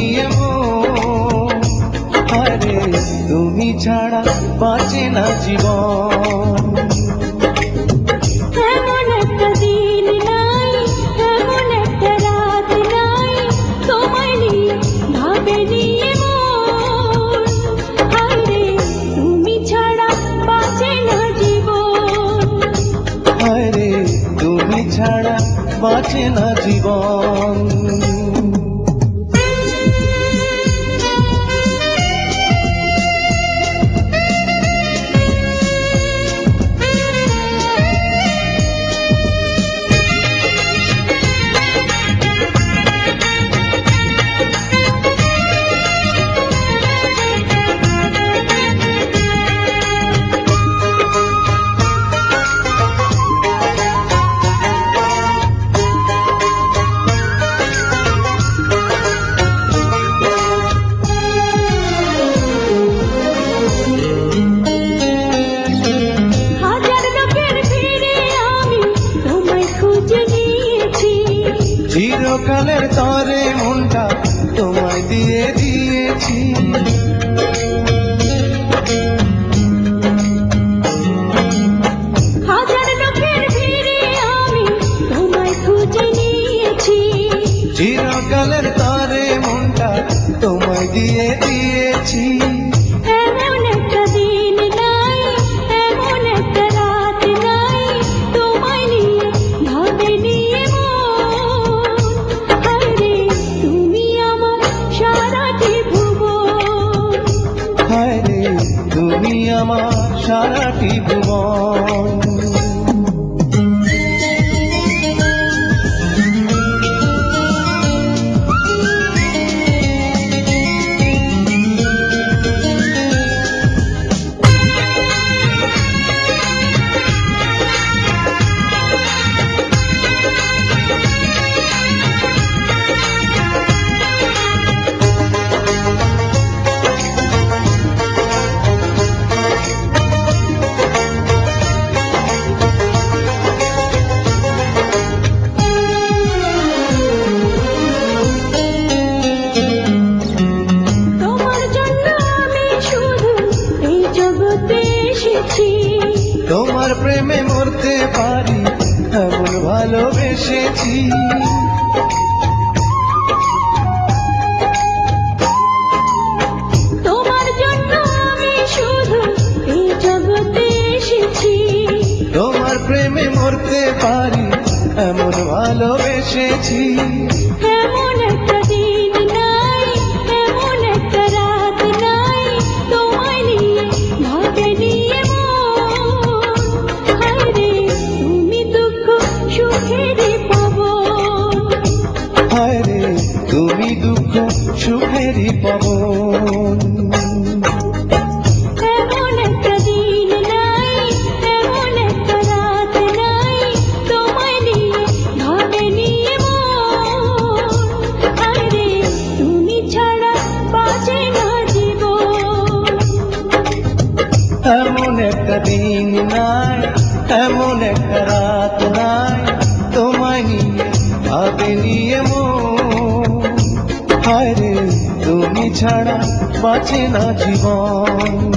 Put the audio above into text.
নিয়ে মন, আরে তুমি ছাড়া বাঁচে না জীবন। এমন একটা দিন নাই, এমন একটা রাত নাই, তোমায় নিয়ে ভাবে নিয়ে মন, আরে তুমি ছাড়া বাঁচে না জীবন। আরে তুমি ছাড়া বাঁচে না জীবন। চিরকালের তরে মনটা তোমায় দিয়ে দিয়েছি, হাজার লোকের ভিড়ে আমি তোমায় খুঁজে নিয়েছি। চিরকালের তরে মনটা তোমায় দিয়ে দিয়েছি। এমন একটা দিন নাই, এমন একটা রাত নাই, তোমায় নিয়ে ভাবে নিয়ে মন, আরে তুমি আমার সারাটি ভুবন। আরে তুমি আমার সারাটি ভুবন। তোমার প্রেমে মরতে পারি এমন ভালোবেসেছি, তোমার জন্য আমি শুধু এই জগতে এসেছি। তোমার প্রেমে মরতে পারি এমন ভালোবেসেছি। এমন একটা দিন নাই, এমন একটা রাত নাই, তোমায় নিয়ে ভাবে নিয়ে মন, আরে তুমি দুঃখ সুখেরই পাবন। আরে তুমি দুঃখ সুখেরই পাবন। এমন একটা দিন নাই, এমন একটা রাত নাই, তোমায় নিয়ে ভাবে নিয়ে মন, আরে তুমি ছাড়া বাঁচে না জীবন। এমন একটা দিন নাই, এমন একটা রাত নাই, তোমায় নিয়ে ভাবে নিয়ে মন, আরে তুমি ছাড়া বাঁচে না জীবন।